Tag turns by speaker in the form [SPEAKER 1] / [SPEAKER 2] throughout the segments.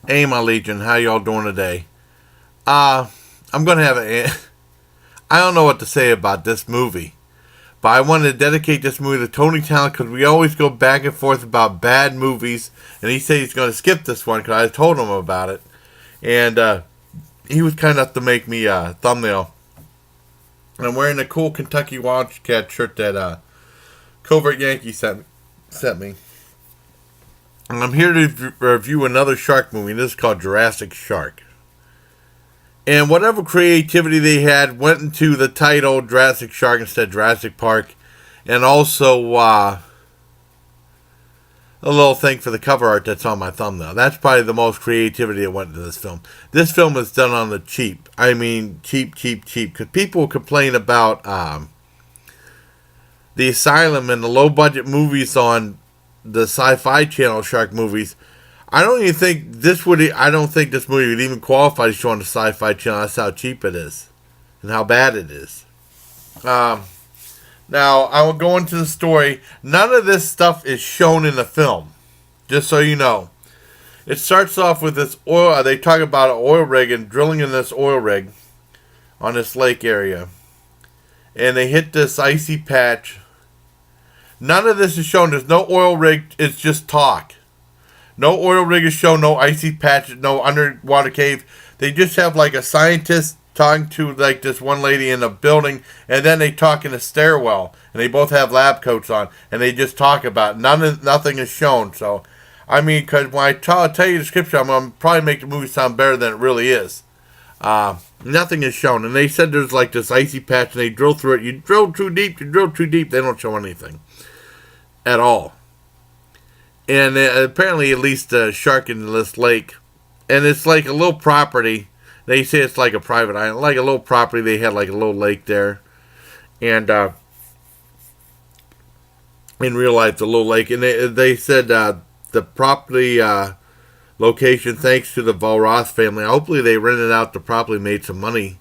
[SPEAKER 1] Hey, my Legion, how y'all doing today? I'm gonna have I don't know what to say about this movie, but I wanted to dedicate this movie to Tony Talant because we always go back and forth about bad movies, and he said he's gonna skip this one because I told him about it, and he was kind enough to make me a thumbnail. And I'm wearing a cool Kentucky Wildcat shirt that Covert Yankee sent me. And I'm here to review another shark movie. This is called Jurassic Shark. And whatever creativity they had went into the title Jurassic Shark instead of Jurassic Park. And also a little thing for the cover art that's on my thumbnail. That's probably the most creativity that went into this film. This film is done on the cheap. I mean, cheap. Because people complain about the Asylum and the low-budget movies on the Sci-Fi Channel shark movies. I don't think this movie would even qualify to show on the Sci-Fi Channel. That's how cheap it is and how bad it is. Now I will go into the story. None of this stuff is shown in the film, just so you know. It starts off with this oil. They talk about an oil rig and drilling in this oil rig on this lake area, and they hit this icy patch. None of this is shown. There's no oil rig. It's just talk. No oil rig is shown. No icy patch. No underwater cave. They just have like a scientist talking to like this one lady in a building, and then they talk in a stairwell, and they both have lab coats on, and they just talk about it. Nothing is shown. So, I mean, because when I tell you the description, I'm going to probably make the movie sound better than it really is. Nothing is shown, and they said there's like this icy patch, and they drill through it. You drill too deep. They don't show anything at all. And apparently at least a shark in this lake, and it's like a little property. They say it's like a private island, like a little property. They had like a little lake there, and in real life it's a little lake. And they said the property location, thanks to the Valros family. Hopefully they rented out the property, made some money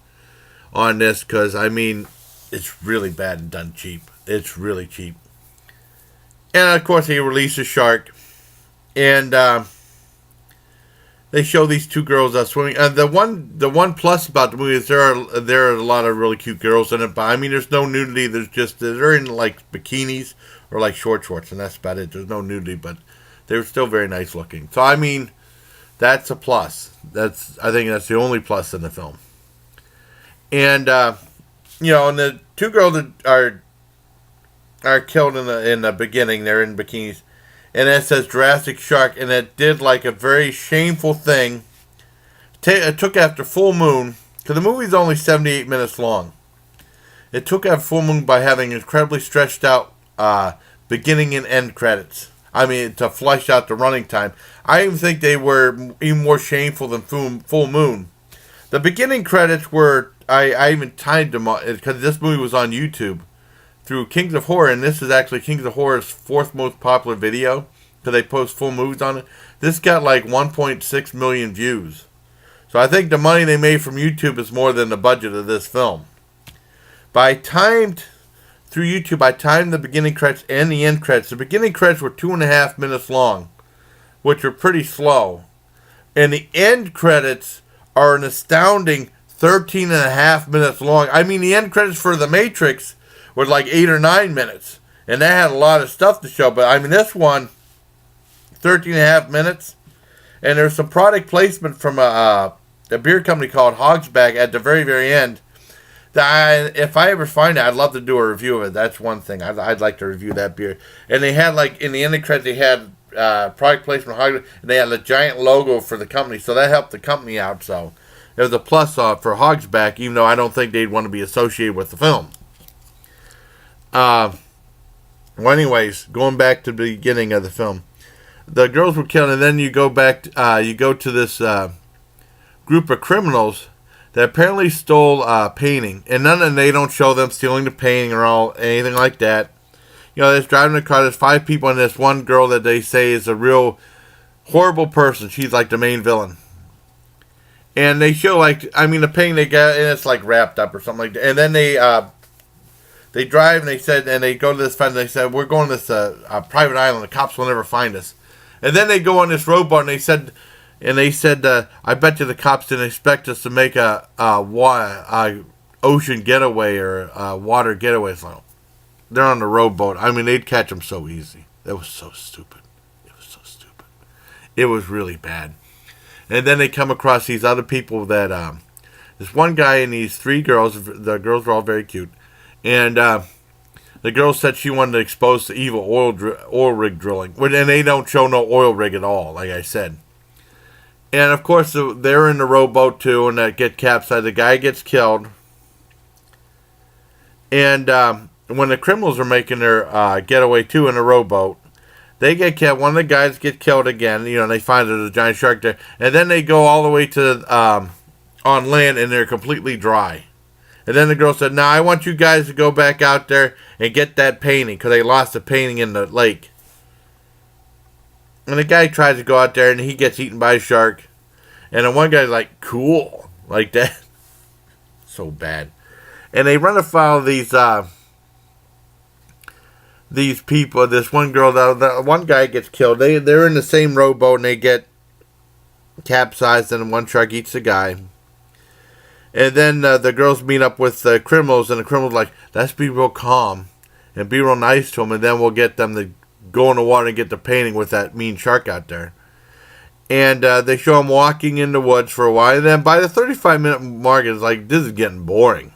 [SPEAKER 1] on this, because I mean it's really bad and done cheap. It's really cheap. And of course, he released a shark, and they show these two girls swimming. The one plus about the movie is there are a lot of really cute girls in it. But I mean, there's no nudity. They're in like bikinis or like shorts, and that's about it. There's no nudity, but they're still very nice looking. So I mean, that's a plus. I think that's the only plus in the film. And and the two girls that are killed in the beginning. They're in bikinis, and it says Jurassic Shark, and it did like a very shameful thing. It took after full moon, because the movie's only 78 minutes long. It took after full moon by having incredibly stretched out beginning and end credits. I mean, to flesh out the running time. I even think they were even more shameful than full moon. The beginning credits were, I even timed them because this movie was on YouTube through Kings of Horror, and this is actually Kings of Horror's fourth most popular video, because they post full movies on it. This got like 1.6 million views. So I think the money they made from YouTube is more than the budget of this film. But I timed the beginning credits and the end credits. The beginning credits were 2.5 minutes long, which are pretty slow. And the end credits are an astounding 13.5 minutes long. I mean, the end credits for The Matrix was like 8 or 9 minutes, and that had a lot of stuff to show. But I mean, this one, 13.5 minutes, and there's some product placement from a beer company called Hogsback at the very, very end. That if I ever find it, I'd love to do a review of it. That's one thing I'd like to review that beer. And they had like in the ending credits, they had product placement from Hogsback, and they had a giant logo for the company, so that helped the company out. So it was a plus for Hogsback, even though I don't think they'd want to be associated with the film. Well, anyways, going back to the beginning of the film, the girls were killed, and then you go back. You go to this group of criminals that apparently stole a painting, and they don't show them stealing the painting or anything like that. They're driving the car. There's 5 people, and this one girl that they say is a real horrible person. She's like the main villain. And they show the painting they got, and it's like wrapped up or something like that. And then they drive, and they go to this fence, and they said, we're going to this private island. The cops will never find us. And then they go on this rowboat, and they said, And they said, I bet you the cops didn't expect us to make a ocean getaway or a water getaway. So they're on the rowboat. I mean, they'd catch them so easy. That was so stupid. It was so stupid. It was really bad. And then they come across these other people that, this one guy and these three girls, the girls were all very cute. And the girl said she wanted to expose the evil oil rig drilling. And they don't show no oil rig at all, like I said. And, of course, they're in the rowboat, too, and that get capsized. The guy gets killed. And when the criminals are making their getaway, too, in a rowboat, they get killed. One of the guys get killed again. You know, they find there's a giant shark there. And then they go all the way to on land, and they're completely dry. And then the girl said, "Now I want you guys to go back out there and get that painting," because they lost the painting in the lake. And the guy tries to go out there, and he gets eaten by a shark. And then one guy's like, "Cool," like that. So bad. And they run afoul of these people. This one girl, the one guy gets killed. They're in the same rowboat, and they get capsized, and one shark eats the guy. And then the girls meet up with the criminals, and the criminals like, "Let's be real calm and be real nice to them, and then we'll get them to go in the water and get the painting with that mean shark out there." And they show them walking in the woods for a while, and then by the 35-minute mark, it's like, this is getting boring.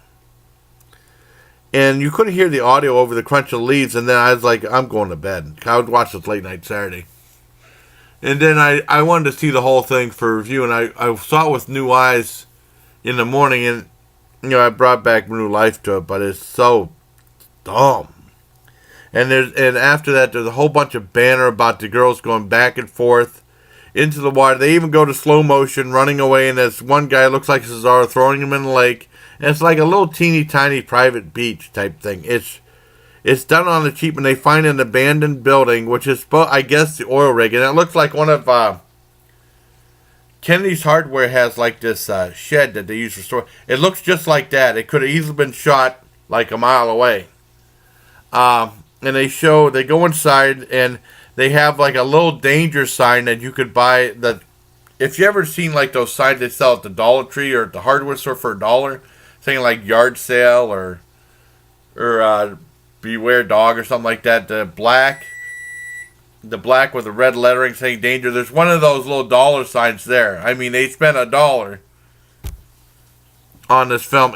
[SPEAKER 1] And you couldn't hear the audio over the crunch of the leaves, and then I was like, I'm going to bed. I would watch this late night Saturday. And then I wanted to see the whole thing for review, and I saw it with new eyes in the morning, and you know, I brought back new life to it, but it's so dumb. And after that, there's a whole bunch of banner about the girls going back and forth into the water. They even go to slow motion, running away, and this one guy looks like Cesaro throwing him in the lake. And it's like a little teeny tiny private beach type thing. It's done on the cheap, and they find an abandoned building, which is, I guess, the oil rig. And it looks like one of Kennedy's Hardware has like this shed that they use for storage. It looks just like that. It could have easily been shot like a mile away. And they go inside, and they have like a little danger sign that you could buy. If you ever seen like those signs they sell at the Dollar Tree or at the hardware store for $1, saying like yard sale or beware dog or something like that. The black with the red lettering saying danger. There's one of those little dollar signs there. I mean, they spent $1 on this film.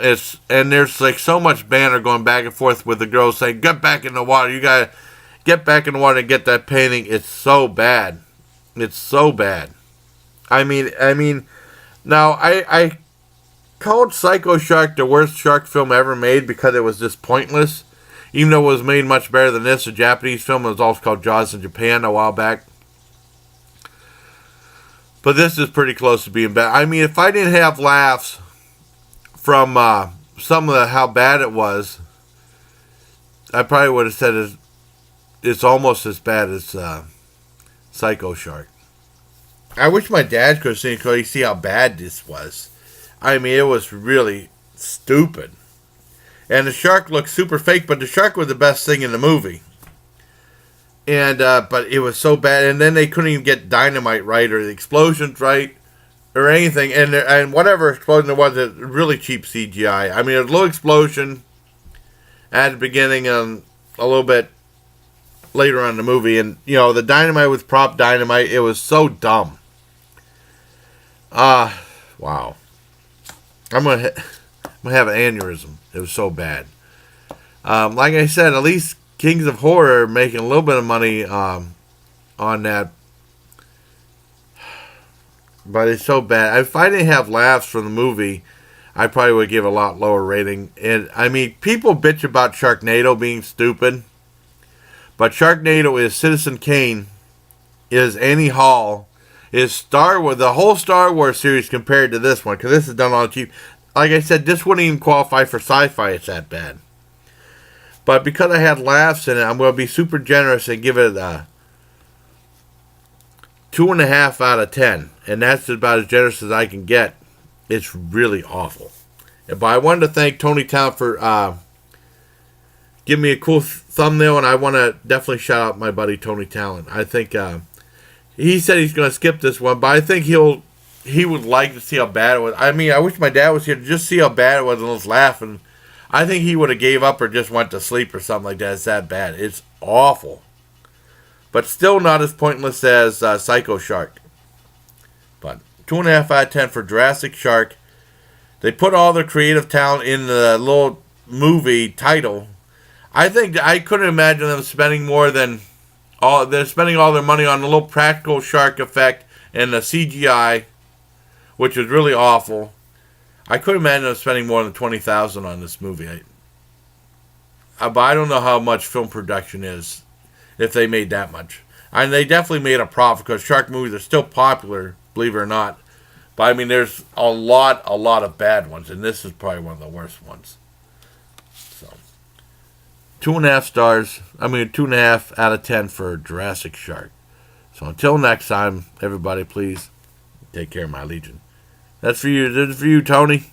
[SPEAKER 1] And there's like so much banner going back and forth with the girls saying, "Get back in the water. You gotta get back in the water and get that painting." It's so bad. It's so bad. I mean, now I called Psycho Shark the worst shark film ever made because it was just pointless. Even though it was made much better than this, a Japanese film. It was also called Jaws in Japan a while back. But this is pretty close to being bad. I mean, if I didn't have laughs from some of how bad it was, I probably would have said it's almost as bad as Psycho Shark. I wish my dad could have seen it so he'd see how bad this was. I mean, it was really stupid. And the shark looked super fake, but the shark was the best thing in the movie. And but it was so bad, and then they couldn't even get dynamite right or the explosions right or anything. And whatever explosion there was, it was really cheap CGI. I mean, a little explosion at the beginning and a little bit later on in the movie, and you know, the dynamite was prop dynamite. It was so dumb. Wow. I'm gonna have an aneurysm. It was so bad. Like I said, at least Kings of Horror are making a little bit of money on that. But it's so bad. If I didn't have laughs from the movie, I probably would give a lot lower rating. And I mean, people bitch about Sharknado being stupid. But Sharknado is Citizen Kane, is Annie Hall, is Star Wars, the whole Star Wars series compared to this one, because this is done on cheap. Like I said, this wouldn't even qualify for sci-fi. It's that bad. But because I had laughs in it, I'm going to be super generous and give it a 2.5 out of 10. And that's about as generous as I can get. It's really awful. But I wanted to thank Tony Talant for giving me a cool thumbnail, and I want to definitely shout out my buddy Tony Talant. I think he said he's going to skip this one, but I think he would like to see how bad it was. I mean, I wish my dad was here to just see how bad it was and was laughing. I think he would have gave up or just went to sleep or something like that. It's that bad. It's awful. But still not as pointless as Psycho Shark. But 2.5 out of 10 for Jurassic Shark. They put all their creative talent in the little movie title. I think I couldn't imagine them spending more than they're spending all their money on a little practical shark effect and the CGI, which was really awful. I couldn't imagine them spending more than $20,000 on this movie. But I don't know how much film production is if they made that much. And they definitely made a profit because shark movies are still popular, believe it or not. But I mean, there's a lot of bad ones, and this is probably one of the worst ones. So, 2.5 stars. 2.5 out of 10 for Jurassic Shark. So until next time, everybody, please take care, my legion. That's for you. Tony.